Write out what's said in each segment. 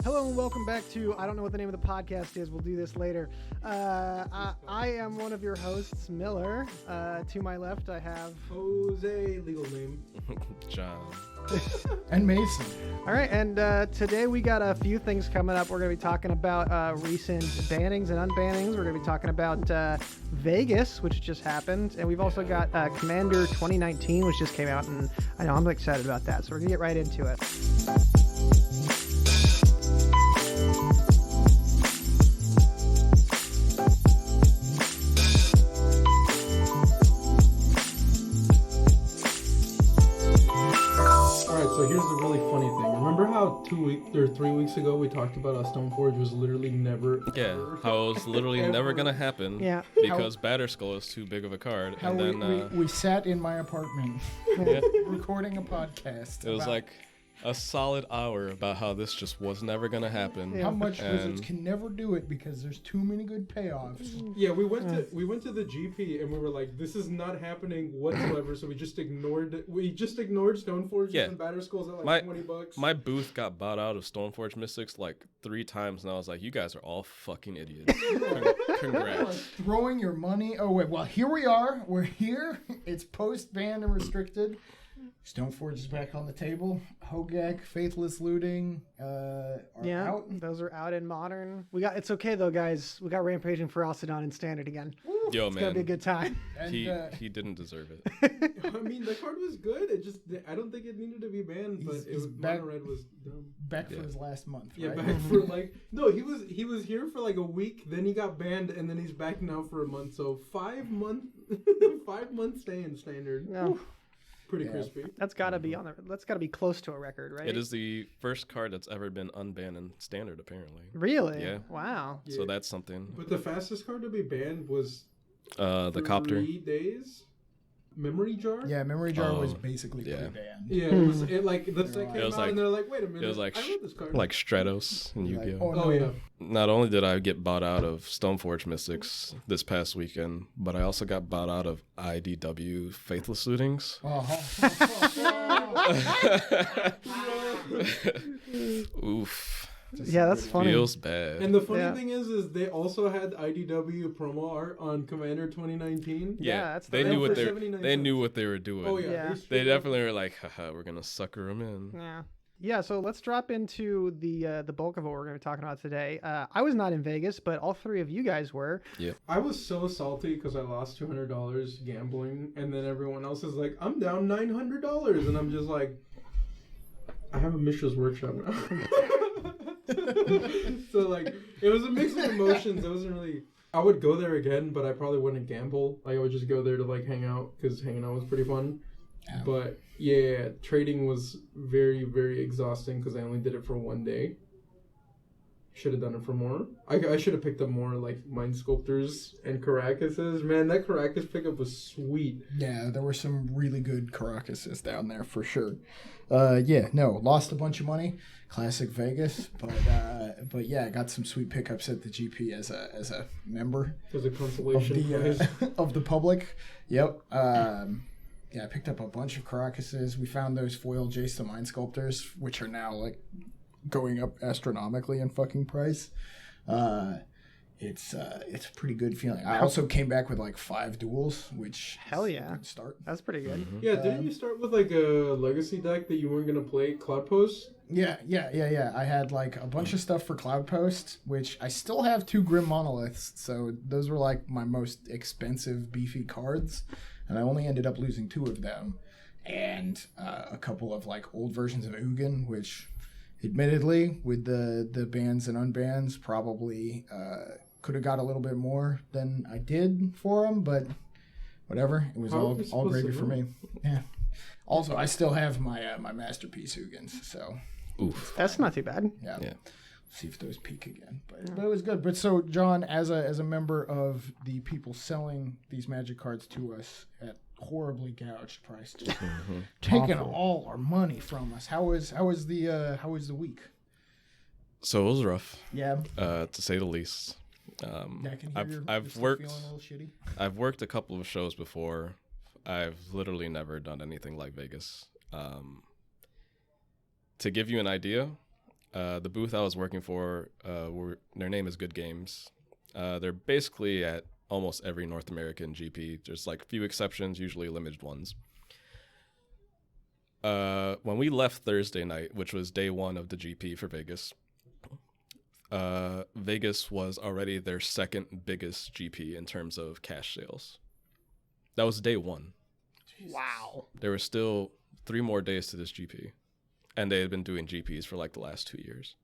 Hello and welcome back to, I don't know what the name of the podcast is, we'll do this later. I am one of your hosts, Miller. To my left I have Jose, legal name. John. And Mason. All right, and today we got a few things coming up. We're going to be talking about recent bannings and unbannings. We're going to be talking about Vegas, which just happened, and we've also got Commander 2019, which just came out, and I know I'm excited about that, so we're going to get right into it. So here's the really funny thing. Remember how 3 weeks ago we talked about how Stoneforge was literally never... Yeah, how it was literally never going to happen because Batterskull is too big of a card. How and then we sat in my apartment recording a podcast. It was like a solid hour about how this just was never going to happen. How much Wizards can never do it because there's too many good payoffs. Yeah, we went to the GP and we were like, this is not happening whatsoever. So we just ignored Stoneforge and Batterskulls at like $20. My booth got bought out of Stoneforge Mystics like 3 times, and I was like, you guys are all fucking idiots. Congrats. Throwing your money away. Well, here we are. We're here. It's post-banned and restricted. Stoneforge is back on the table. Hogak, Faithless Looting are out. Those are out in Modern. It's okay though, guys. We got Rampaging Ferocity in Standard again. Woo. Yo, it's man. gonna be a good time. And, he didn't deserve it. I mean, the card was good. I don't think it needed to be banned, but Mono Red was dumb. Back for his last month, right? Yeah, back for no, he was here for like a week, then he got banned, and then he's back now for a month. So 5 months stay in Standard. No. Pretty crispy. That's gotta be that's gotta be close to a record, right? It is the first card that's ever been unbanned in Standard, apparently. Really? Yeah. Wow. So that's something. But the fastest card to be banned was the Copter. 3 days. Memory Jar? Yeah, Memory Jar was basically banned. Yeah, it was like the set came out and they're like, wait a minute, it was like I love this card. like Stratos in Yu-Gi-Oh. Oh yeah. Not only did I get bought out of Stoneforge Mystics this past weekend, but I also got bought out of IDW Faithless Lootings. Oof. Yeah, that's funny. Feels bad. And the funny thing is they also had IDW promo art on Commander 2019. Yeah, they knew what they were doing. Oh yeah. They definitely were like, haha, we're gonna sucker them in. Yeah. Yeah, so let's drop into the bulk of what we're going to be talking about today. I was not in Vegas, but all 3 of you guys were. Yeah. I was so salty because I lost $200 gambling, and then everyone else is like, I'm down $900, and I'm just like, I have a Mishra's Workshop now. So like, it was a mix of emotions. It wasn't really. I would go there again, but I probably wouldn't gamble. Like I would just go there to like hang out because hanging out was pretty fun. Yeah. But yeah, trading was very, very exhausting because I only did it for 1 day. Should have done it for more. I should have picked up more like Mind Sculptors and Caracases. Man, that Caracas pickup was sweet. Yeah, there were some really good Caracases down there for sure. Lost a bunch of money. Classic Vegas, but yeah, I got some sweet pickups at the GP as a member. As a consolation of the public. Yep. Yeah, I picked up a bunch of Caracases. We found those foil Jace the Mind Sculptors, which are now like going up astronomically in fucking price. It's a pretty good feeling. I also came back with like 5 duels, which hell yeah, is a good start. That's pretty good. Mm-hmm. Yeah, didn't you start with like a legacy deck that you weren't gonna play, Cloud Post? Yeah. I had like a bunch of stuff for Cloud Post, which I still have 2 Grim Monoliths, so those were like my most expensive beefy cards, and I only ended up losing 2 of them, and a couple of like old versions of Ugin, which admittedly with the bans and unbans probably could have got a little bit more than I did for them, but whatever. It was all gravy for me. Yeah. Also, I still have my my masterpiece Ugins, so oof, that's not too bad. Yeah. See if those peak again, but it was good. But so John, as a member of the people selling these Magic cards to us at horribly gouged prices, taking all our money from us. How was the week? So it was rough. Yeah. To say the least. I've worked a couple of shows before. I've literally never done anything like Vegas. To give you an idea, The booth I was working for, their name is Good Games. They're basically at almost every North American GP. There's like a few exceptions, usually limited ones. When we left Thursday night, which was day one of the GP for Vegas, Vegas was already their second biggest GP in terms of cash sales. That was day one. Wow. There were still 3 more days to this GP, and they had been doing GPs for like the last 2 years.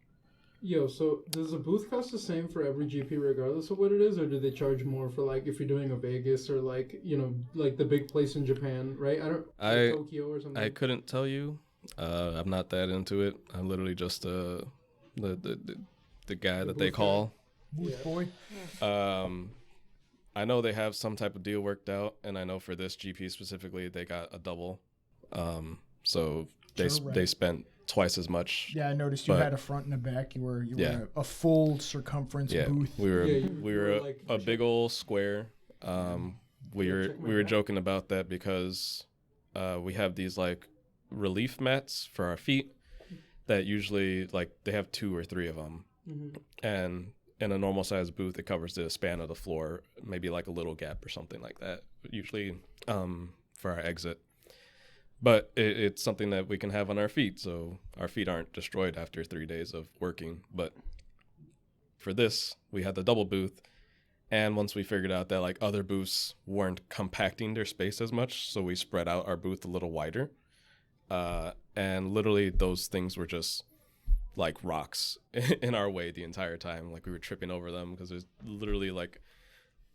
Yo, so does a booth cost the same for every GP regardless of what it is, or do they charge more for like if you're doing a Vegas or like like the big place in Japan, right? Like Tokyo or something. I couldn't tell you. I'm not that into it. I'm literally just the guy that they call Booth boy. I know they have some type of deal worked out, and I know for this GP specifically, they got a double. So they spent twice as much. Yeah, I noticed you had a front and a back. You were a full circumference booth. We were like a big old square. We were joking about that because we have these like relief mats for our feet that usually like they have 2 or 3 of them, and in a normal size booth it covers the span of the floor, maybe like a little gap or something like that. Usually for our exit. But it's something that we can have on our feet, so our feet aren't destroyed after 3 days of working. But for this, we had the double booth, and once we figured out that like other booths weren't compacting their space as much, so we spread out our booth a little wider. And literally those things were just like rocks in our way the entire time. Like we were tripping over them because there's literally like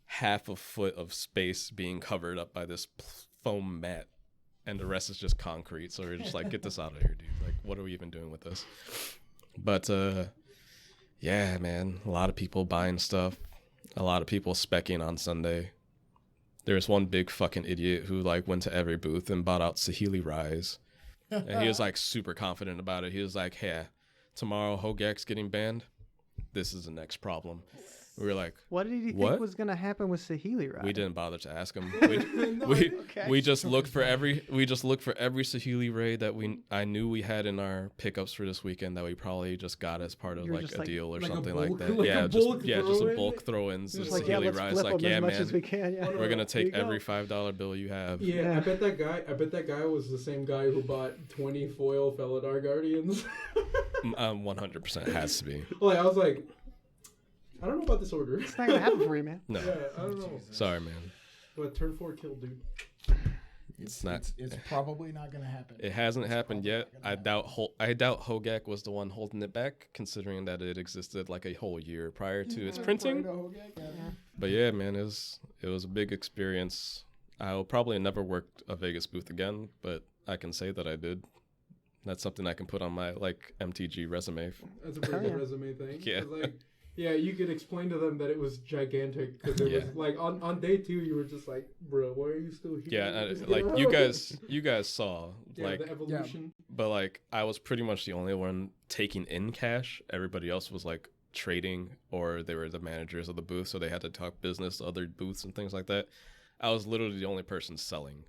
half a foot of space being covered up by this foam mat. And the rest is just concrete. So we're just like, get this out of here, dude. Like, what are we even doing with this? But, yeah, man. A lot of people buying stuff. A lot of people speccing on Sunday. There's one big fucking idiot who, like, went to every booth and bought out Saheeli Rise. And he was, like, super confident about it. He was like, hey, tomorrow Hogek's getting banned. This is the next problem. We were like, what did he think was going to happen with Saheeli Rise? We didn't bother to ask him. We just looked for every Saheeli raid that I knew we had in our pickups for this weekend that we probably just got as part of like a deal or something like that. Just a bulk throw-ins. Just like, let's Rise. Flip Like, as much man, as we can. Yeah. We're gonna take every $5 bill you have. Yeah, I bet that guy was the same guy who bought 20 foil Felidar Guardians. 100% has to be. Like I was like, I don't know about this order. It's not gonna happen for you, man. No. Yeah, I don't know. Sorry, man. But turn 4 kill, dude. It's not. It's probably not gonna happen. It hasn't happened yet. I doubt Hogek was the one holding it back, considering that it existed like a whole year prior to its printing. But yeah, man, it was a big experience. I'll probably never work a Vegas booth again, but I can say that I did. That's something I can put on my like MTG resume. That's a pretty good resume thing. Yeah. Yeah, you could explain to them that it was gigantic because it was like on day 2 you were just like, bro, why are you still here? Yeah, like you guys saw like the evolution. But like I was pretty much the only one taking in cash. Everybody else was like trading, or they were the managers of the booth, so they had to talk business to other booths and things like that. I was literally the only person selling.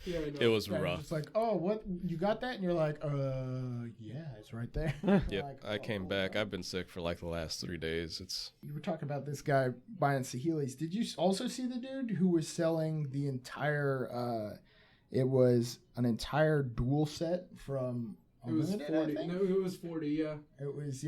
It was rough. It's like, oh, what, you got that? And you're like, yeah, it's right there. Yep. Like, I came back. I've been sick for like the last 3 days. You were talking about this guy buying Saheeli's. Did you also see the dude who was selling the entire? It was an entire duel set from. It was 40. No, it was 40. Yeah. It was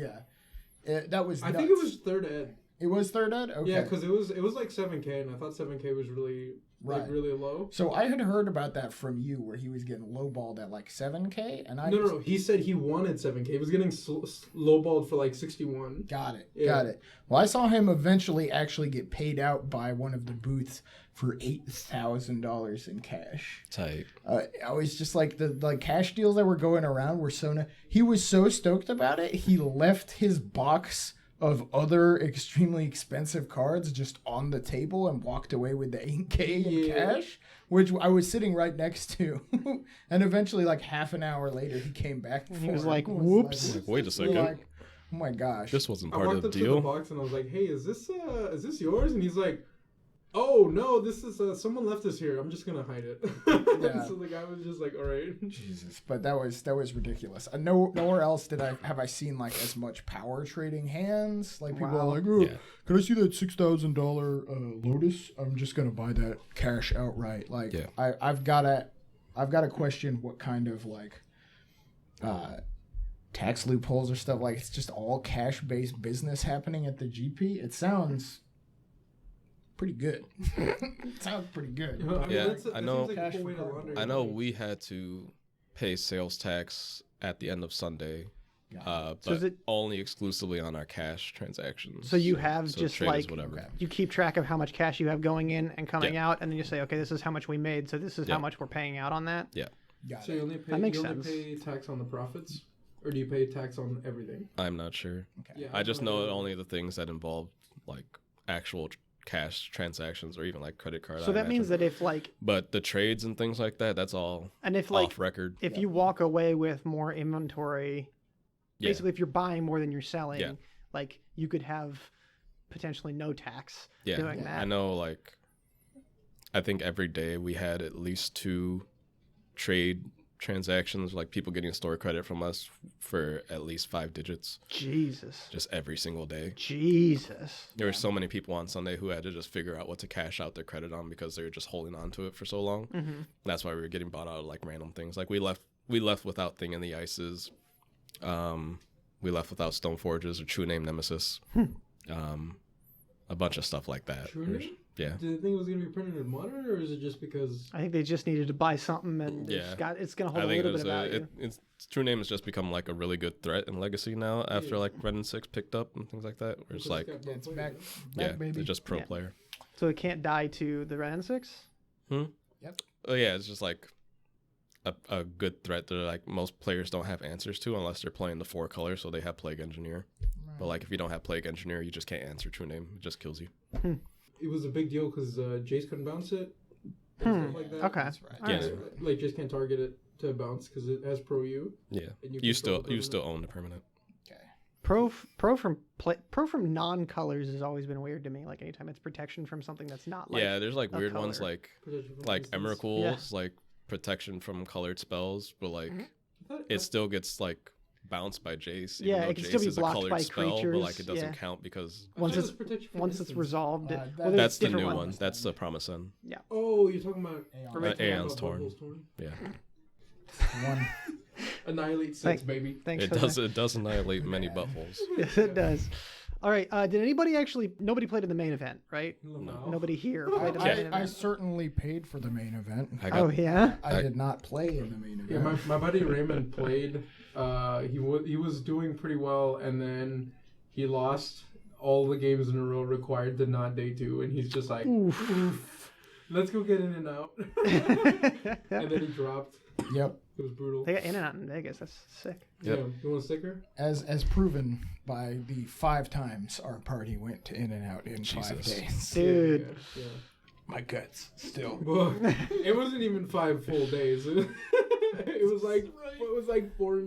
that was. I nuts. think it was third ed. It was third ed. Okay. Yeah, because it was like 7K, and I thought 7K was really. Like really low. So I had heard about that from you, where he was getting lowballed at like 7K, and No. He said he wanted 7K. He was getting lowballed for like 61. Got it. Well, I saw him eventually actually get paid out by one of the booths for $8,000 in cash. Tight. I was just like the cash deals that were going around were so. He was so stoked about it. He left his box of other extremely expensive cards just on the table and walked away with the 8K in cash, which I was sitting right next to. And eventually, like half an hour later, he came back. He was like, whoops. Like, wait a second. Like, oh my gosh. This wasn't part of the I walked up deal. to the box and I was like, hey, is this yours? And he's like, Oh no, this is someone left this here. I'm just gonna hide it. Yeah. So the guy was just like, all right. Jesus, but that was ridiculous. Nowhere else have I seen like as much power trading hands. Like people are like, oh, can I see that $6,000 Lotus? I'm just gonna buy that cash outright. Like I've gotta question what kind of like tax loopholes or stuff. Like it's just all cash based business happening at the GP. It sounds pretty good. It sounds pretty good. Yeah, that I know. seems like a cool way to launder I know money. we had to pay sales tax at the end of Sunday, So but is it- only exclusively on our cash transactions. So you have So just trade is like whatever. you keep track of how much cash you have going in and coming out, and then you say, okay, this is how much we made, so this is how much we're paying out on that. Yeah, Got So it. you only pay, That makes you only sense. pay tax on the profits, or do you pay tax on everything? I'm not sure. Okay. Yeah, I just know only the things that involve like actual cash transactions or even like credit card. So that means that if like, But the trades and things like that, that's all and if like, off record. if you walk away with more inventory, Yeah. basically if you're buying more than you're selling, Yeah. like you could have potentially no tax Yeah, doing that. I know. Like, I think every day we had at least 2 trade transactions, like people getting store credit from us for at least 5 digits, Jesus. just every single day. Jesus. There were so many people on Sunday who had to just figure out what to cash out their credit on because they were just holding on to it for so long. Mm-hmm. That's why we were getting bought out of like random things. Like we left without Thing in the Ices. We left without Stone Forges or True Name Nemesis. A bunch of stuff like that. True Name? Yeah. Did you think it was gonna be printed in modern, or is it just because? I think they just needed to buy something, and it's gonna hold I a think little bit of value. it's True Name has just become like a really good threat in Legacy now after like Red and 6 picked up and things like that. Where it's like, got It's both back, ways, yeah, baby. they're just pro Yeah. player. So it can't die to the Ren 6? Hmm? Yep. Oh yeah, it's just like a good threat that like most players don't have answers to unless they're playing the 4 color, so they have Plague Engineer. But like if you don't have Plague Engineer, you just can't answer True Name. It just kills you. It was a big deal because Jace couldn't bounce it. And stuff like that. Okay. That's right. All Yeah. right. Like Jace can't target it to bounce because it has pro U. Yeah. And You can still control the own the permanent. Okay. Pro from non-colors has always been weird to me. Like anytime it's protection from something that's not like Yeah, there's like a weird ones color. like protection from distance. Emerald's like protection from colored spells, but like I thought- it still gets like bounced by Jace. Even Yeah, though it can Jace still be is a blocked colored by spell, but like creatures, it doesn't yeah. count because I once thought it it's was protection from once it's distance. resolved. that- there's that's the different new ones. one. That's the Promise End. Oh, you're talking about Aeon. Right. Aeon's Bubbles Torn. Yeah, One. Annihilate 6, Thank- baby. Thanks it for does. that. It does annihilate many buttholes. Yes, it does. All right. Did anybody actually? Nobody played in the main event, right? No. Nobody here played in the main event. I certainly paid for the main event. I got Oh yeah. I did not play in the main event. Yeah, my buddy Raymond played. He was doing pretty well, and then he lost all the games in a row required to not day 2, and he's just like, oof. Let's go get in and out. And then he dropped. Yep. It was brutal. They got in and out in Vegas. That's sick. Yep. Yeah, you want a sticker? As proven by the 5 times our party went to In and Out in 5 Jesus. days. Dude. Yeah. My guts still. Well, it wasn't even 5 full days. It was like it was like 4.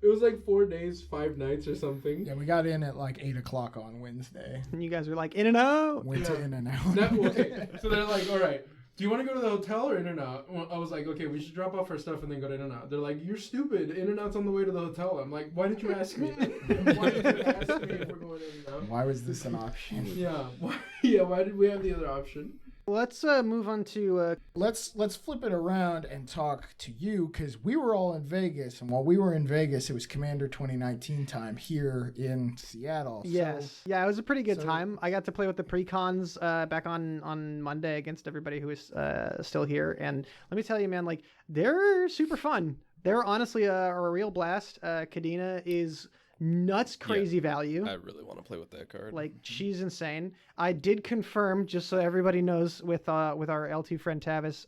It was like 4 days, 5 nights, or something. Yeah, we got in at like 8 o'clock on Wednesday. And you guys were like in and out. Went to Yeah. In and Out. That, okay, so they're like, all right, do you want to go to the hotel or In-N-Out? Well, I was like, okay, we should drop off our stuff and then go to In-N-Out. They're like, you're stupid. In-N-Out's on the way to the hotel. I'm like, why did you ask me? Why did you ask me if we're going to In-N-Out? Why was this an option? Yeah, why did we have the other option? Let's move on to Let's flip it around and talk to you because we were all in Vegas, and while we were in Vegas, it was Commander 2019 time here in Seattle. yes. Yeah, it was a pretty good so- time. I got to play with the pre-cons back on Monday against everybody who is still here. And let me tell you, man, like they're super fun. They're honestly a real blast. Kadena is nuts crazy value. I really want to play with that card. Like she's insane. I did confirm, just so everybody knows, with our L2 friend Tavis,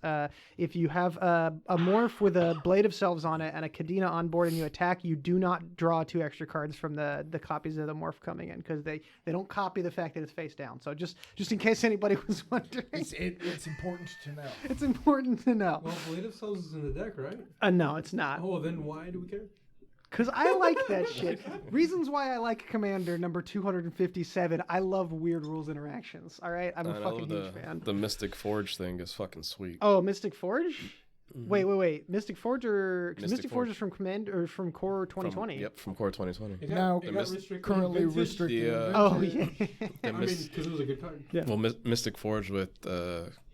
if you have a morph with a Blade of Selves on it and a Kadena on board and you attack, you do not draw 2 extra cards from the copies of the morph coming in because they don't copy the fact that it's face down. So just in case anybody was wondering, It's important to know. it's important to know. Well, Blade of Souls is in the deck, right? No, it's not. Oh, then why do we care? Because I like that shit. Reasons why I like Commander number 257. I love weird rules interactions. All right, I'm a fucking huge fan. The Mystic Forge thing is fucking sweet. Oh, Mystic Forge? Wait. Mystic Forge or Mystic Forge is from Command or from Core 2020? From Core 2020. Now currently restricted. Oh yeah. I mean, because it was a good card. Yeah. Well, Mystic Forge with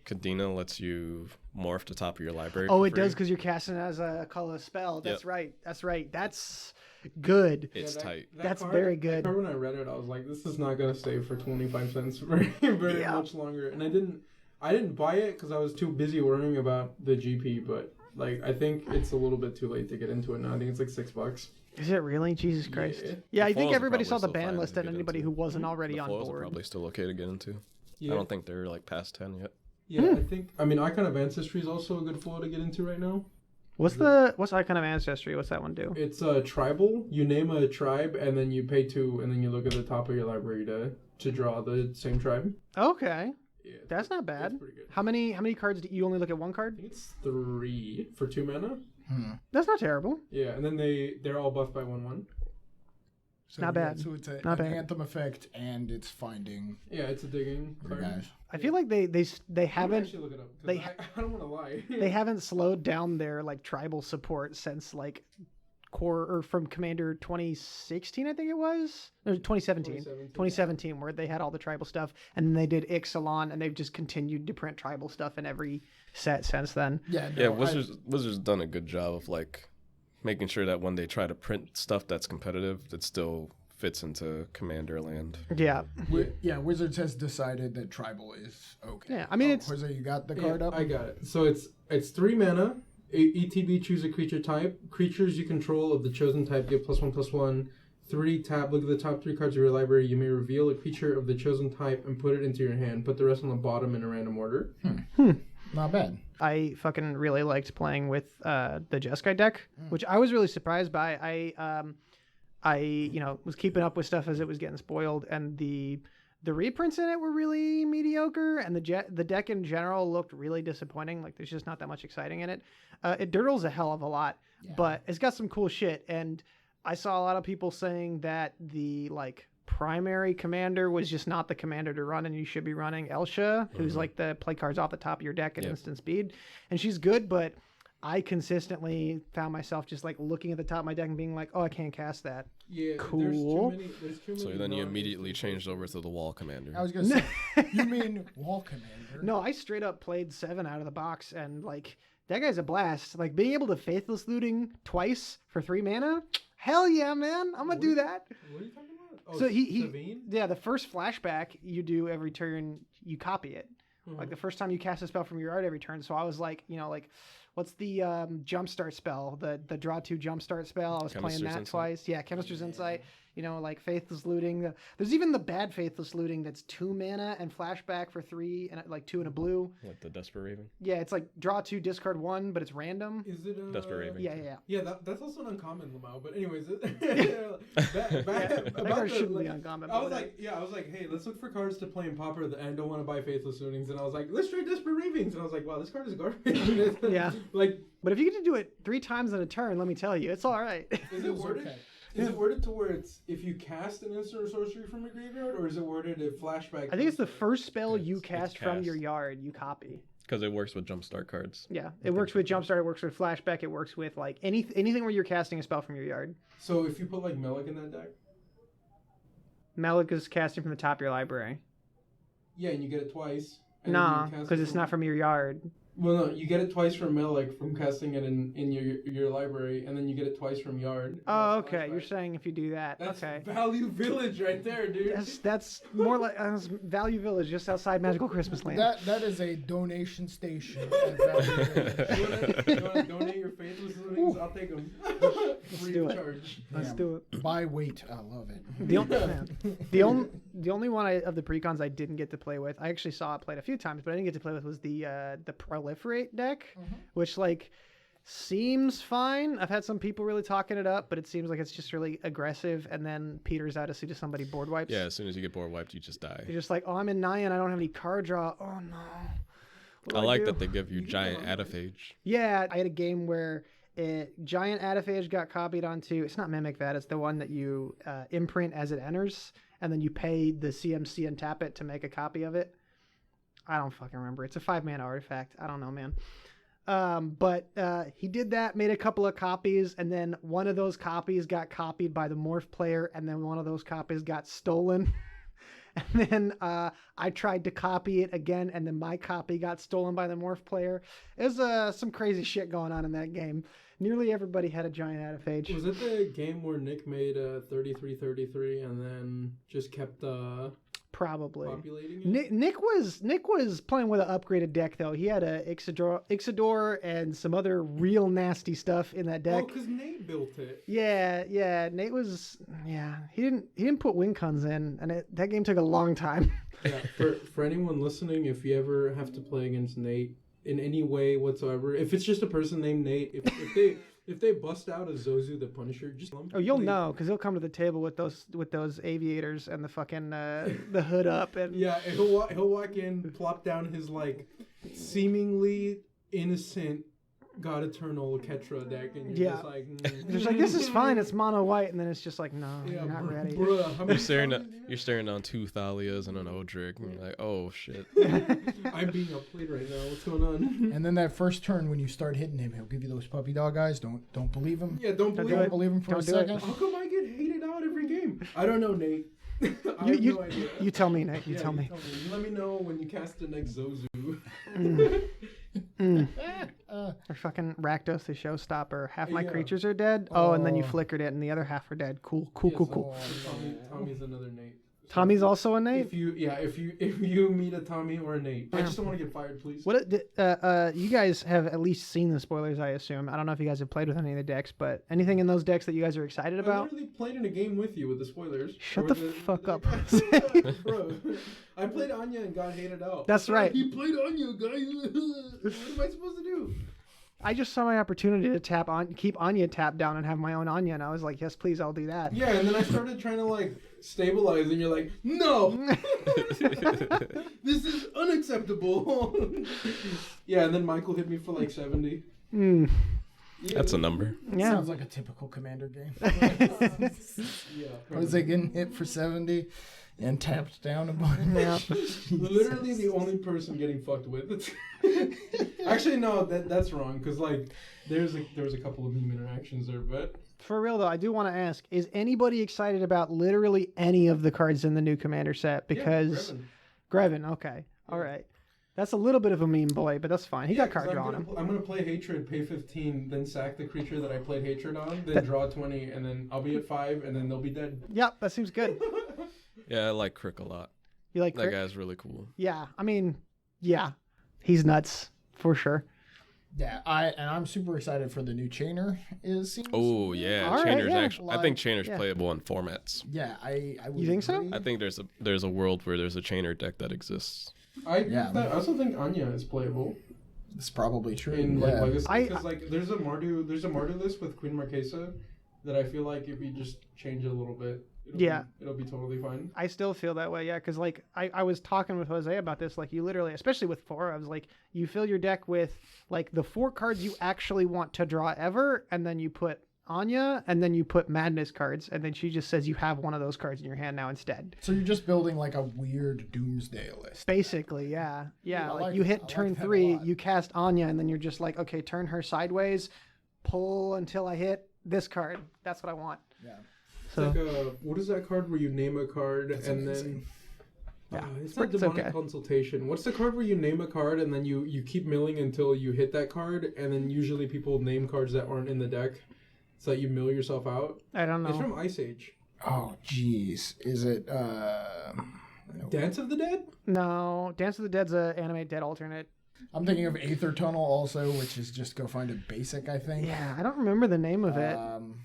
Kadena lets you morph the top of your library. Oh, for it free. does because you're casting it as a color spell. That's Yep. right. That's right. That's good. It's tight. That's very good. I remember when I read it, I was like, this is not gonna stay for 25 cents very Yeah. much longer. And I didn't buy it because I was too busy worrying about the GP. But like, I think it's a little bit too late to get into it now. I think it's like $6. Is it really? Jesus Christ. Yeah. Yeah, I The think foils are everybody probably saw the still ban fine list to and get anybody into. who wasn't already The on foils are board. probably still okay to get into. Yeah. I don't think they're like past 10 yet. Yeah, I mean, Icon of Ancestry is also a good flow to get into right now. What's Icon of Ancestry? What's that one do? It's tribal. You name a tribe, and then you pay 2, and then you look at the top of your library to draw the same tribe. Okay. Yeah, That's not bad. That's pretty good. How many cards do you only look at one I card? think it's 3 for 2 mana. That's not terrible. Yeah, and then they're all buffed by 1/1. So, Not bad. So it's Not an bad. anthem effect, and it's finding Yeah, it's a digging the card. guys. I feel like they I'm gonna haven't actually look it up. 'Cause they- I don't want to lie. they haven't slowed down their like tribal support since like core or from Commander 2016 I think it was or 2017 2017 where they had all the tribal stuff and then they did Ixalan and they've just continued to print tribal stuff in every set since then. Yeah, no, Yeah, Wizards done a good job of like making sure that when they try to print stuff that's competitive, it still fits into Commander land. Yeah. Wizards has decided that tribal is okay. Yeah, I mean, it's- Jose, you got the Yeah, card up? I got it. So it's 3 mana. ETB, choose a creature type. Creatures you control of the chosen type get +1/+1. 3 tab. Look at the top 3 cards of your library. You may reveal a creature of the chosen type and put it into your hand. Put the rest on the bottom in a random order. Not bad. I fucking really liked playing with the Jeskai deck, which I was really surprised by. I was keeping up with stuff as it was getting spoiled, and the reprints in it were really mediocre, and the deck in general looked really disappointing. Like there's just not that much exciting in it. It dirtles a hell of a lot, but it's got some cool shit. And I saw a lot of people saying that the like primary commander was just not the commander to run, and you should be running Elsha, who's like the play cards off the top of your deck at instant speed, and she's good, but I consistently found myself just like looking at the top of my deck and being like, oh, I can't cast that. Yeah, Cool. There's too many So then you non- immediately changed over to the Wall Commander. I was going to say, you mean Wall Commander? No, I straight up played 7 out of the box, and like that guy's a blast. Like being able to Faithless Looting twice for 3 mana, hell yeah, man! I'm gonna do that. What are you talking about? Oh, So he Savine? yeah, the first flashback you do every turn, you copy it. Like the first time you cast a spell from your yard every turn. So I was like, what's the jumpstart spell? The draw 2 jumpstart spell. I was playing Chemister's that Insight. twice. Yeah, Chemister's Insight. Like Faithless Looting. There's even the bad Faithless Looting that's 2 mana and flashback for 3 and like 2 and a blue. Like the Desperate Raven. Yeah, it's like draw 2, discard 1, but it's random. Is it Desperate Raven. Yeah. Yeah, that's also an uncommon Lamau. But anyways, That card shouldn't be uncommon. I but was whatever. like, hey, let's look for cards to play in Pauper that I don't want to buy Faithless Lootings, and I was like, let's try Desperate Ravings, and I was like, wow, this card is garbage. Yeah. Like, But if you get to do it 3 times in a turn, let me tell you, it's all right. is it worded? okay. Is it worded to where it's if you cast an instant or sorcery from a graveyard, or is it worded if flashback? I think it's the first spell you It's cast from cast. your yard, you copy. Because it works with Jumpstart cards. Yeah, it works with Jumpstart, it works with Flashback, it works with like anything where you're casting a spell from your yard. So if you put like Melik in that deck, Melik is casting from the top of your library. yeah, and you get it twice. and then Nah, you cast because it it's from- not from your yard. Well, no, you get it twice from Melik from casting it in your library, and then you get it twice from Yard. Oh, That's okay. You're flashback. saying if you do that, That's okay. Value Village right there, dude. That's more like Value Village, just outside Magical Christmas Land. That is a donation station. At Value Village. You want to donate your faithless lootings? I'll take them. Free do of it. charge. Let's do it. Buy weight. I love it. The only one of the precons I didn't get to play with, I actually saw it played a few times, but I didn't get to play with was the Proliferate deck, which like seems fine. I've had some people really talking it up, but it seems like it's just really aggressive and then peters out as soon as somebody board wipes. Yeah, as soon as you get board wiped, you just die. You're just like, oh, I'm in Nyan, I don't have any card draw. Oh no. What do I like do? that they give you giant Adaphage. Yeah, I had a game where Giant Adaphage got copied onto. It's not Mimic Vat. It's the one that you imprint as it enters, and then you pay the CMC and tap it to make a copy of it. I don't fucking remember. It's a 5-mana artifact. I don't know, man. But he did that, made a couple of copies, and then one of those copies got copied by the Morph player, and then one of those copies got stolen. And then I tried to copy it again, and then my copy got stolen by the Morph player. There's some crazy shit going on in that game. Nearly everybody had a Giant Adaphage. Was it the game where Nick made 33-33 and then just kept Probably. populating it? Nick was playing with an upgraded deck though. He had a Ixidor and some other real nasty stuff in that deck. Oh, because Nate built it. Yeah. Nate was he didn't put win cons in, and that game took a long time. Yeah, for anyone listening, if you ever have to play against Nate in any way whatsoever, if it's just a person named Nate, if they bust out a Zozu the Punisher, just You'll know because he'll come to the table with those aviators and the fucking the hood up and yeah, and he'll walk in, plop down his like seemingly innocent God Eternal Ketra deck, and you're just like, There's like, this is fine, it's mono white, and then it's just like, no, you're not ready. You're staring down 2 Thalias and an Odric, and you're like, oh shit. I'm being outplayed right now. What's going on? And then that first turn when you start hitting him, he'll give you those puppy dog eyes. Don't believe him. Yeah, don't believe him for Don't a do it. second. How come I get hated out every game? I don't know, Nate. I have no idea. You tell me, Nate. You tell me. You let me know when you cast the next Zozu. Or fucking Rakdos, the showstopper. Half my creatures are dead. Oh, and then you flickered it, and the other half are dead. Cool. Tommy's another Nate. Tommy's also a Nate. If you meet a Tommy or a Nate, I just don't want to get fired, please. What? You guys have at least seen the spoilers, I assume. I don't know if you guys have played with any of the decks, but anything in those decks that you guys are excited I about? literally played in a game with you with the spoilers. Shut the fuck up. Bro, I played Anya and got hated out. That's right. He played Anya, guys. What am I supposed to do? I just saw my opportunity to keep Anya tapped down and have my own Anya, and I was like, yes, please, I'll do that. Yeah, and then I started trying to like stabilize, and you're like, no, this is unacceptable. Yeah, and then Michael hit me for like 70. Mm. Yeah, That's a number. Yeah. Sounds like a typical Commander game. Yeah. I was like getting hit for 70 and tapped down a bunch. Yeah. Literally the only person getting fucked with. Actually, no, that's wrong. Because like, there was a couple of meme interactions there, but For real though, I do want to ask: is anybody excited about literally any of the cards in the new Commander set? Because yeah, Greven, okay, all right, that's a little bit of a meme boy, but that's fine. He got card draw on him. I'm gonna play Hatred, pay 15, then sack the creature that I played Hatred on, then draw 20, and then I'll be at 5, and then they'll be dead. Yep, that seems good. Yeah, I like Crick a lot. You like That Crick? guy's really cool. Yeah, I mean, yeah, he's nuts for sure. Yeah, I'm super excited for the new Chainer. Oh yeah, All right, Chainer's yeah. actually. I think Like, Chainer's yeah. playable in formats. Yeah, I would You think so? agree. I think there's a world where there's a Chainer deck that exists. I also think Anya is playable It's probably true. in like Legacy I- because like there's a Mardu list with Queen Marquesa that I feel like if you just change it a little bit, it'll be totally fine. I still feel that way, yeah, because like I was talking with Jose about this, like you literally, especially with 4, I was like, you fill your deck with like the 4 cards you actually want to draw ever, and then you put Anya, and then you put Madness cards, and then she just says you have one of those cards in your hand now instead. So you're just building like a weird Doomsday list. Basically, yeah. I Like like you it. hit I like turn that a 3, lot. you cast Anya, and then you're just like, okay, turn her sideways, pull until I hit this card. That's what I want. Yeah. So It's like what is that card where you name a card That's and amazing. then Yeah, it's not it's demonic okay. consultation. What's the card where you name a card and then you keep milling until you hit that card, and then usually people name cards that aren't in the deck, so that you mill yourself out. I don't It's know. from Ice Age. Oh, jeez. Is it? Dance of the Dead. No, Dance of the Dead's a anime dead alternate. I'm thinking of Aether Tunnel also, which is just go find a basic. I think. Yeah, I don't remember the name of it, Um,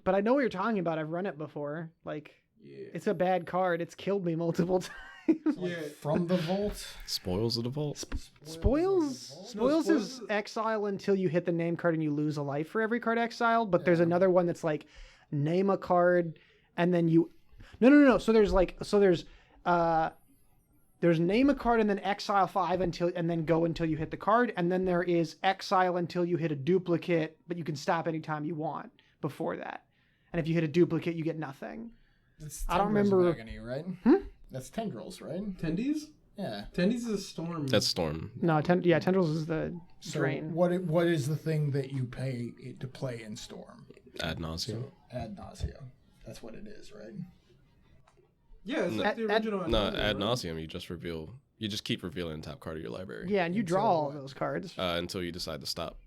but I know what you're talking about. I've run it before. Like, Yeah. it's a bad card. It's killed me multiple times. Yeah. From the Vault. Spoils of the Vault. Spoils Spoils is exile until you hit the name card and you lose a life for every card exiled. But there's another one that's like name a card and then you. No. So there's There's name a card and then exile 5 and then go until you hit the card. And then there is exile until you hit a duplicate, but you can stop anytime you want before that. And if you hit a duplicate, you get nothing. That's I don't Tendrils of remember. Agony, right? That's Tendrils, right? Attendees? Yeah. Attendees is a storm. That's Storm. No, Tendrils is the So drain. what is the thing that you pay to play in Storm? Ad nauseam. Ad nauseum. That's what it is, right? Yeah, it's like the original. No, Attendees, ad right? nauseam. You just keep revealing the top card of your library. Yeah, and you draw Until all of what? those cards. Until you decide to stop.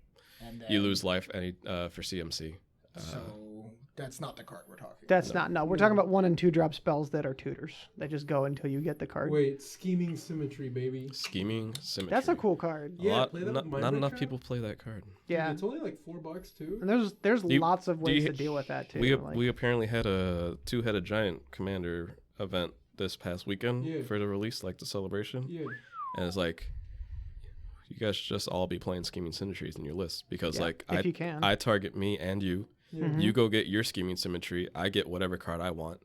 And You lose life for CMC. So that's not the card we're talking That's not. No, we're talking about 1 and 2 drop spells that are tutors. That just go until you get the card. Wait, scheming symmetry, baby. Scheming Symmetry. That's a cool card. Yeah, lot, play that not, with Mind not Break enough Trap? people play that card. Yeah, It's only like $4 too. and there's Do you- lots of do ways you- to deal with that too. We apparently had a 2-headed giant commander event this past weekend Yeah. for the release, like the celebration. Yeah. And it's like, you guys should just all be playing Scheming Symmetries in your list because Yeah, like if you can. I target me and you. Yeah. You go get your Scheming Symmetry. I get whatever card I want.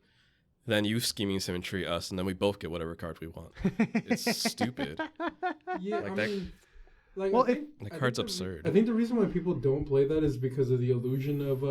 Then you Scheming Symmetry us, and then we both get whatever card we want. It's stupid. Yeah, Like I that- mean, like, Well, I think, The I card's think absurd. I think the reason why people don't play that is because of the illusion of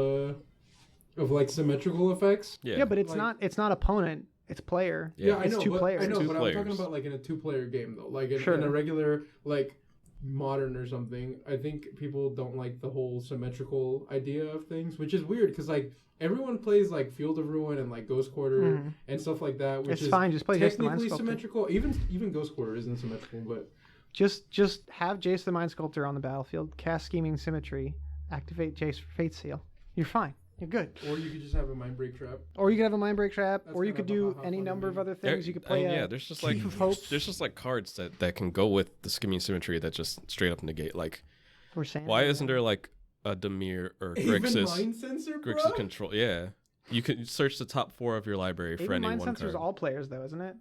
like symmetrical effects. Yeah, but it's Like- not opponent. It's player. Yeah, I it's know, two but, players. I know, Two but I'm players. talking about like in a 2-player game though, like in Sure. a regular like modern or something. I think people don't like the whole symmetrical idea of things, which is weird because like everyone plays like Field of Ruin and like Ghost Quarter and stuff like that, which It's is fine. Just play Jace the Mind technically Sculptor. symmetrical. Even Ghost Quarter isn't symmetrical, but Just have Jace the Mind Sculptor on the battlefield. Cast Scheming Symmetry. Activate Jace for Fate Seal. You're fine. You're good. or you could just have a Mind Break Trap. Or you could have a Mind Break Trap. That's or you kind could of a do ha-ha any fun number of game. other things. You could play. there's just like Chief of Hope. there's just like cards that can go with the Scheming Symmetry that just straight up negate. Like, We're saying. why isn't there like a Demir or Even Grixis? Mind Sensor, bro. Grixis control. Yeah, you can search the top 4 of your library for Even any Mind one Sensor's card. all players though, isn't it?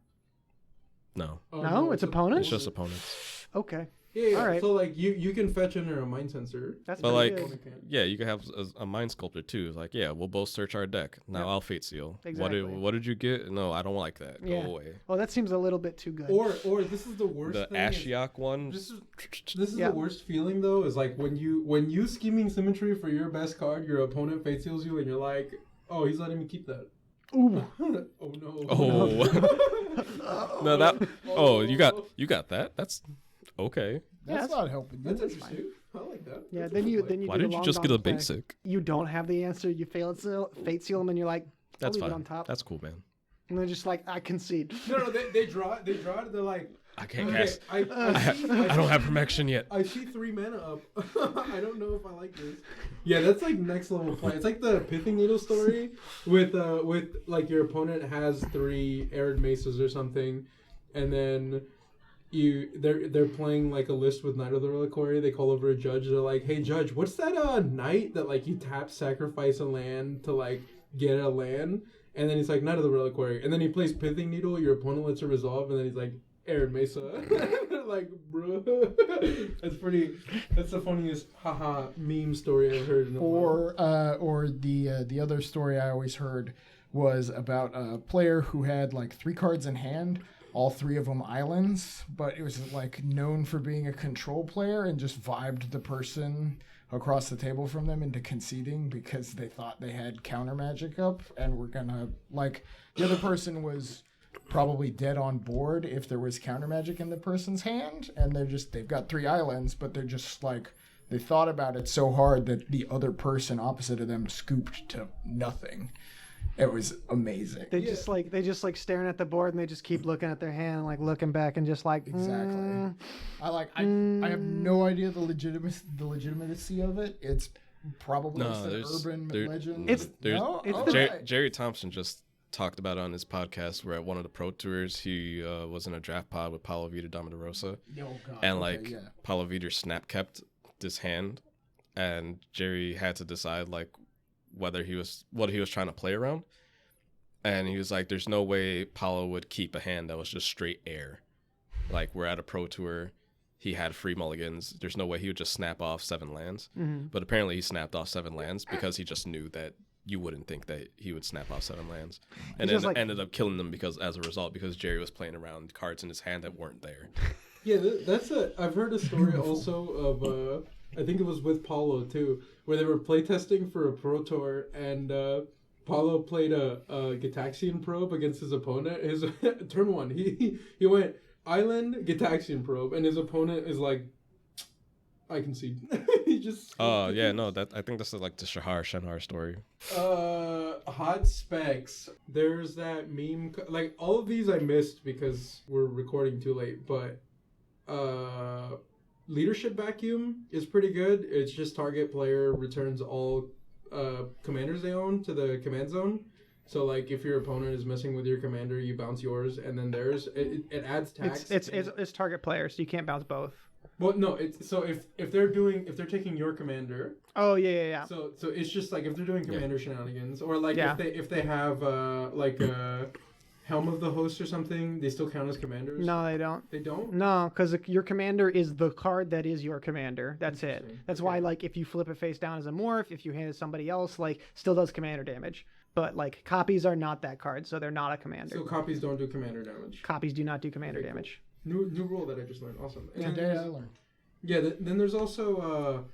No, Oh, No, it's opponents? it's just opponents. Okay. Yeah, All right. So like you can fetch under a Mind Sensor. That's But pretty like, good. Okay. yeah, you can have a Mind Sculptor too. It's like, yeah, we'll both search our deck. Now Yep. I'll Fate Seal. Exactly. What did you get? No, I don't like that. Yeah. Go away. Well, that seems a little bit too good. Or this is the worst The thing. is- Ashiok one. This is Yeah. the worst feeling though. Is like when you Scheming Symmetry for your best card, your opponent Fate Seals you, and you're like, oh, he's letting me keep that. Ooh. Oh no. Oh. No, that. Oh, you got that. That's okay. That's Yeah, not helping you. That's interesting. I like that. Yeah. That's Then a you good play. then you. Why do the did you long just get a gauntlet play. basic? You don't have the answer. You Fate seal them, and you're like, I'll That's leave it fine. on top. That's cool, man. And they're just like, I concede. No, they draw it. They're like, I can't okay, cast. I I don't have Protection yet. I see 3 mana up. I don't know if I like this. Yeah, that's like next level play. It's like the Pithing Needle story with like your opponent has 3 Arid Mesas or something, and then they're playing like a list with Knight of the Reliquary. They call over a judge. They're like, hey judge, what's that knight that like you tap sacrifice a land to like get a land? And then he's like, Knight of the Reliquary. And then he plays Pithing Needle. Your opponent lets it resolve, and then he's like, Arid Mesa. They're like, bro, that's the funniest haha meme story I've heard in a while. Or the other story I always heard was about a player who had like 3 cards in hand, all 3 of them islands, but it was like known for being a control player and just vibed the person across the table from them into conceding because they thought they had counter magic up and were gonna like the other person was probably dead on board if there was counter magic in the person's hand, and they've got 3 islands, but they're just like they thought about it so hard that the other person opposite of them scooped to nothing. It was amazing. They just like staring at the board, and they just keep looking at their hand, and like looking back, and just like Exactly. I have no idea the legitimacy of it. It's probably just an urban legend. Jerry Thompson just talked about it on his podcast where at one of the pro tours he was in a draft pod with Paulo Vitor Damarosa, and Paulo Vitor snap kept this hand, and Jerry had to decide like what he was trying to play around, and he was like, there's no way Paulo would keep a hand that was just straight air. Like, we're at a pro tour, he had free mulligans, there's no way he would just snap off 7 lands. Mm-hmm. But apparently he snapped off 7 lands because he just knew that you wouldn't think that he would snap off 7 lands, and just then like- ended up killing them because Jerry was playing around cards in his hand that weren't there. Yeah, I've heard a story also of I think it was with Paulo too, where they were playtesting for a Pro Tour, and Paulo played a Gitaxian Probe against his opponent. His turn 1, he went Island Gitaxian Probe, and his opponent is like, I concede. He just. Yeah, no, I think that's like the Shenhar story. Hot specs. There's that meme. Like all of these I missed because we're recording too late, but Leadership Vacuum is pretty good. It's just target player returns all commanders they own to the command zone. So like if your opponent is messing with your commander, you bounce yours and then theirs. It adds tax. It's target player, so you can't bounce both. Well, no, it's so if they're taking your commander. Oh yeah. So it's just like if they're doing commander shenanigans, or like Yeah. if they have like Helm of the Host or something, they still count as commanders. No, they don't. They don't. No, because your commander is the card that is your commander. That's it. Interesting. That's why, like, if you flip it face down as a morph, if you hand it to somebody else, like, still does commander damage. But like, copies are not that card, so they're not a commander. So copies don't do commander damage. Copies do not do commander Okay, cool. damage. New rule that I just learned. Awesome. And then Today I there's- learned. Yeah. Then there's also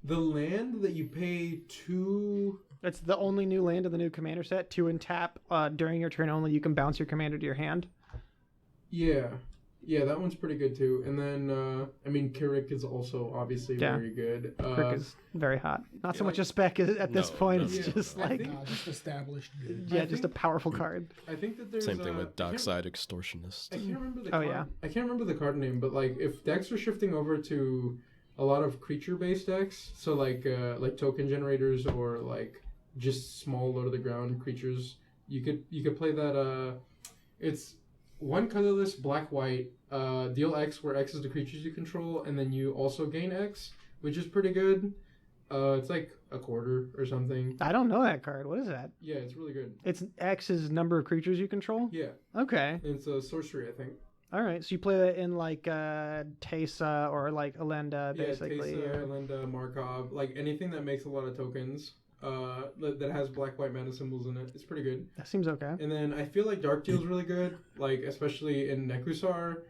the land that you pay 2. It's the only new land in the new commander set. 2 and tap. During your turn only, you can bounce your commander to your hand. Yeah. Yeah, that one's pretty good too. And then I mean Kirik is also obviously very good. Crick is very hot. Not so yeah, much a spec at this point. no, It's yeah. just I like think- Just established. yeah, I just a think- powerful card. I think that there's Same thing with I can't- Dockside Extortionist. I can't remember the Oh, card. yeah. I can't remember the card name, but like if decks are shifting over to a lot of creature-based decks, so like token generators or like just small low-to-the-ground creatures, you could play that. It's 1 colorless black-white. Deal X, where X is the creatures you control, and then you also gain X, which is pretty good. It's like a quarter or something. I don't know that card. What is that? Yeah, it's really good. It's X's number of creatures you control? Yeah, Okay. it's a sorcery, I think. All right. So you play that in like Teysa or like Elenda, basically. Yeah, or- Teysa, Elenda, Markov, like anything that makes a lot of tokens, that has black-white mana symbols in it. It's pretty good. That seems okay. And then I feel like Dark Deal's really good, like especially in Nekusar.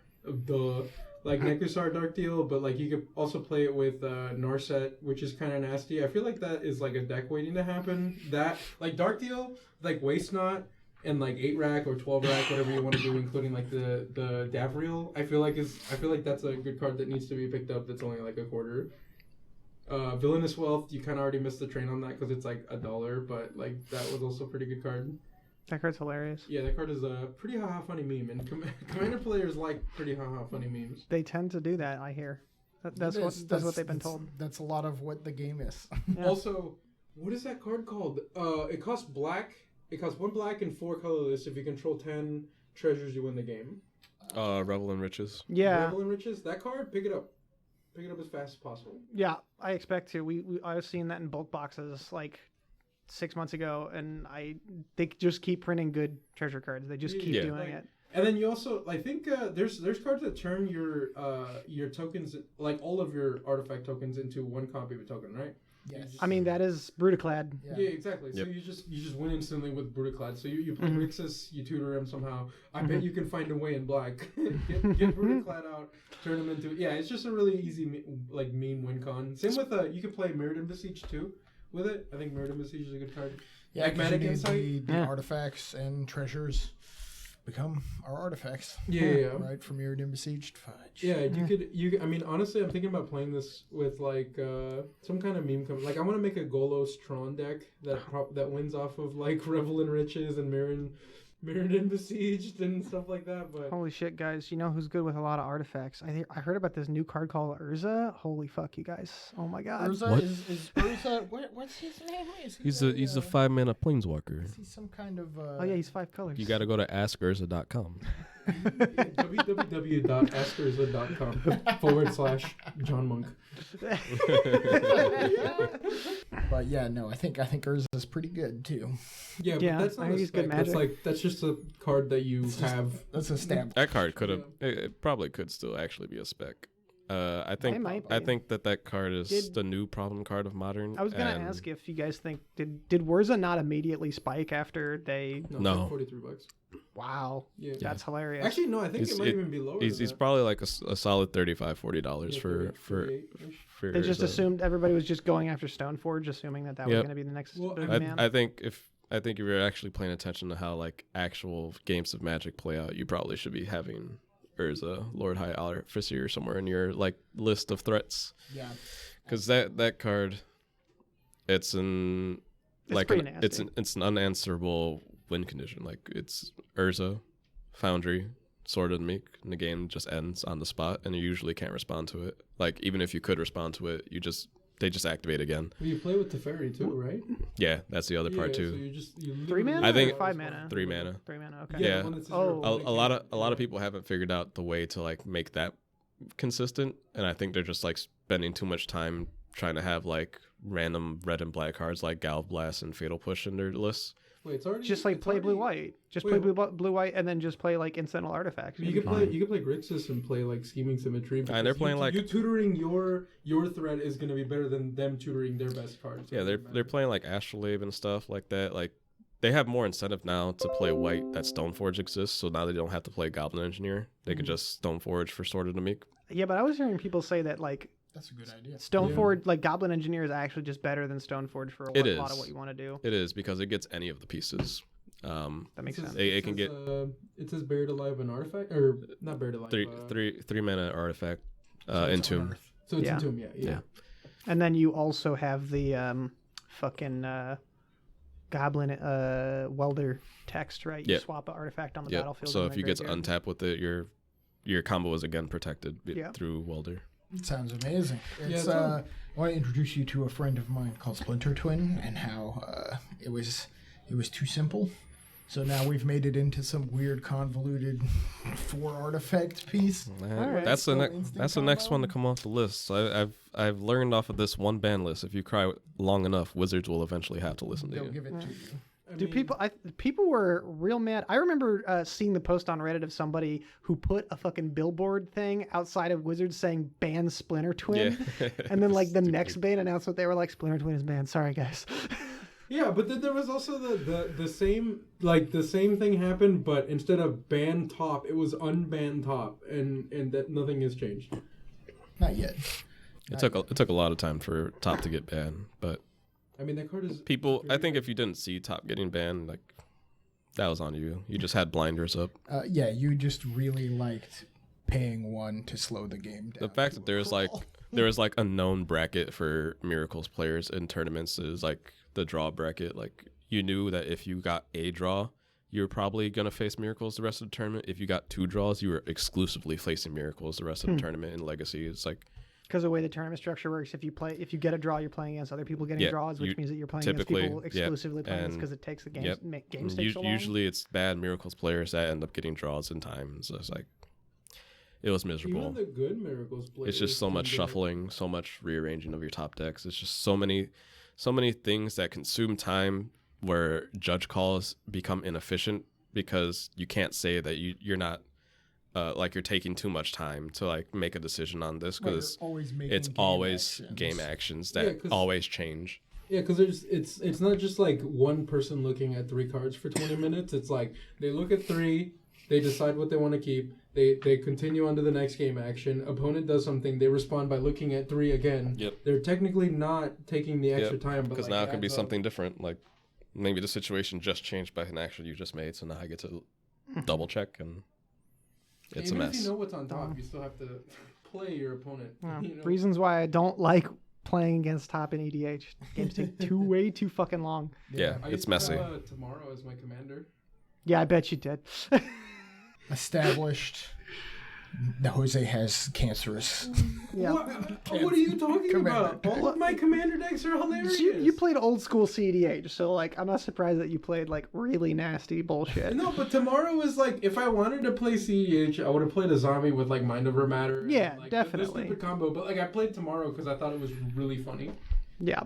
Like Nekusar Dark Deal, but like you could also play it with Narset, which is kind of nasty. I feel like that is like a deck waiting to happen. That like Dark Deal, like Waste Not, and like 8 rack or 12 rack, whatever you want to do, including like the Davriel. I feel like that's a good card that needs to be picked up. That's only like a quarter. Villainous Wealth, you kind of already missed the train on that because it's like $1, but like that was also a pretty good card. That card's hilarious. Yeah, that card is a pretty haha funny meme, and commander players like pretty haha funny memes. They tend to do that, I hear. That's what they've been told. That's a lot of what the game is. Yeah. Also, what is that card called? It costs black. It costs 1 black and 4 colorless. If you control 10 treasures, you win the game. Revel in Riches. Yeah. Revel in Riches. That card, pick it up. Pick it up as fast as possible. Yeah, I expect to. I was seeing that in bulk boxes like 6 months ago, and they just keep printing good treasure cards. They just keep Yeah. doing Like, it. And then you also, I think there's cards that turn your tokens, like all of your artifact tokens, into 1 copy of a token, right? Yes. I mean, that is Brutaclad. Yeah, exactly. Yep. So you just win instantly with Brutaclad. So you play Mhm. Rixus, you tutor him somehow. I Mm-hmm. bet you can find a way in black. get Brutaclad out, turn him into it's just a really easy meme win con. Same with you can play Mirrodin Besiege too with it. I think Mirrodin Besiege is a good card. Yeah, 'cause you Magmatic need Insight. the Yeah. artifacts and treasures become our artifacts. Yeah. Right, from your besieged fudge. Yeah, I mean, honestly, I'm thinking about playing this with like some kind of meme. Like, I want to make a Golos Tron deck that wins off of like Revel in Riches and Mirrodin Besieged and stuff like that. But Holy shit, guys! You know who's good with a lot of artifacts? I heard about this new card called Urza. Holy fuck, you guys! Oh my god! Urza What? is Urza. What's his name? He's a 5-mana planeswalker. Is he some kind of? Oh yeah, he's 5 colors. You got to go to askurza.com. www.askerza.com/John Monk. But yeah, no, I think Urza is pretty good too. Yeah, but Yeah, that's I not think a he's good spec. magic. That's just a card that you have. That's a stamp. That card could have. It probably could still actually be a spec. I They might I be. think that card is the new problem card of Modern. I was gonna ask if you guys think did Wurza not immediately spike after they? No. It's like $43. Wow, Yeah. that's hilarious. Actually, no. I think it might even be lower. He's probably like a solid $35-$40 for. They just assumed everybody was just going after Stoneforge, assuming that was going to be the next big man. I think if you're actually paying attention to how like actual games of Magic play out, you probably should be having Urza, Lord High Artificer somewhere in your like list of threats. Yeah. Because that card, it's an unanswerable win condition. Like it's Urza, Foundry, Sword of the Meek, and the game just ends on the spot, and you usually can't respond to it. Like even if you could respond to it, they just activate again. Well, you play with Teferi too, right? Yeah, that's the other part too. So you 3 mana. I think or 5 mana. 3 mana. 3 mana. Okay. Yeah. Oh. A lot of people haven't figured out the way to like make that consistent, and I think they're just like spending too much time trying to have like random red and black cards like Galv Blast and Fatal Push in their lists. Wait, it's already Just like play blue white. Just play blue white, and then just play like incidental artifacts. You can play Grixis and play like Scheming Symmetry. And they're playing like you tutoring your threat is going to be better than them tutoring their best cards. Yeah, they're playing like Astrolabe and stuff like that. Like they have more incentive now to play white that Stoneforge exists, so now they don't have to play Goblin Engineer. They could just Stoneforge for Sword of the Meek. Yeah, but I was hearing people say that like that's a good idea. Stoneforge, like Goblin Engineer, is actually just better than Stoneforge for a lot of what you want to do. It is because it gets any of the pieces. That makes sense. It can get. It says buried alive an artifact, or not buried alive. Three mana artifact. Entomb. So it's Entomb, yeah. And then you also have the fucking Goblin Welder text, right? You swap an artifact on the battlefield. So if you get to untap with it, your combo is again protected through Welder. It sounds amazing. I want to introduce you to a friend of mine called Splinter Twin, and how it was too simple. So now we've made it into some weird convoluted 4 artifact piece. Right. That's the next one to come off the list. So I've learned off of this one ban list. If you cry long enough, Wizards will eventually have to listen to you. They'll give it to you. People were real mad. I remember seeing the post on Reddit of somebody who put a fucking billboard thing outside of Wizards saying ban Splinter Twin, and then like the next ban announcement they were like Splinter Twin is banned. Sorry guys. Yeah, but then there was also the same thing happened, but instead of ban top, it was unban top, and that nothing has changed. Not yet. It took a lot of time for top to get banned, but I mean that card is people. I think if you didn't see top getting banned, like that was on you. You just had blinders up. Yeah, you just really liked paying 1 to slow the game down. The fact that there was like a known bracket for Miracles players in tournaments is like the draw bracket. Like you knew that if you got a draw, you were probably gonna face Miracles the rest of the tournament. If you got 2 draws, you were exclusively facing Miracles the rest of the tournament in Legacy. It's like because the way the tournament structure works, if you get a draw, you're playing against other people getting draws, which means that you're playing against people exclusively playing because it takes the game stage so long. Usually it's bad Miracles players that end up getting draws in time. So it's like it was miserable. Even the good Miracles players. It's just so much shuffling, so much rearranging of your top decks. It's just so many things that consume time where judge calls become inefficient because you can't say that you're not like you're taking too much time to like make a decision on this because it's always game actions that always change. Yeah, because it's not just like one person looking at 3 cards for 20 minutes. It's like they look at 3, they decide what they want to keep, they continue on to the next game action. Opponent does something, they respond by looking at 3 again. Yep. They're technically not taking the extra time, because now it could be something different. Like maybe the situation just changed by an action you just made, so now I get to double check and. It's even a mess. If you know what's on top, you still have to play your opponent. Yeah. You know? Reasons why I don't like playing against top in EDH. Games take way too fucking long. Yeah, it's messy. Tomorrow as my commander. Yeah, I bet you did. Established. The Jose has cancerous. Yeah. What are you talking about? All of my commander decks are hilarious. You played old school CDH, so like I'm not surprised that you played like really nasty bullshit. No, but tomorrow is like if I wanted to play CDH, I would have played a zombie with like Mind Over Matter. Yeah, and, like, definitely. The stupid combo, but like I played tomorrow because I thought it was really funny. Yeah.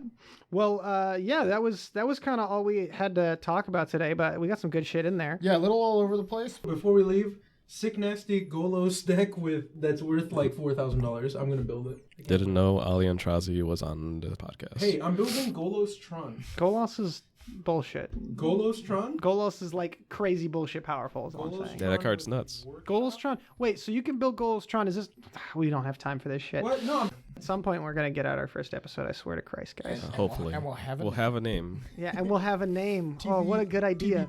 Well, that was kind of all we had to talk about today, but we got some good shit in there. Yeah, a little all over the place. Before we leave, sick nasty Golos deck that's worth like $4,000. I'm gonna build it. Didn't know Ali Antrazi was on the podcast. Hey, I'm building Golos Tron. Golos is bullshit. Golos Tron? Golos is like crazy bullshit powerful is what I'm Golos saying. Yeah, that card's nuts. Golos Tron. Wait, so you can build Golos Tron. Is this... We don't have time for this shit. What? No. At some point, we're going to get out our first episode. I swear to Christ, guys. Hopefully. And we'll have a name. Yeah, and we'll have a name. Oh, what a good idea.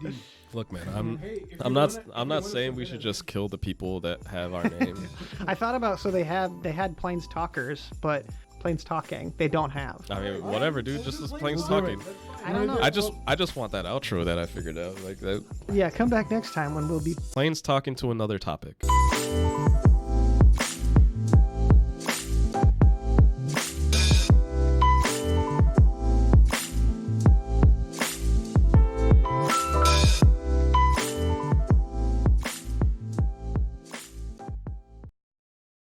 Look, man, Hey, if I'm you not wanna saying we submit should it- just kill the people that have our name. I thought about... So they had Plains Talkers, but Plains Talking, they don't have. I mean, whatever, dude. Just as plain We'll do talking. it. I don't know. I just want that outro that I figured out. Like that. Yeah, come back next time when we'll be... Plains talking to another topic.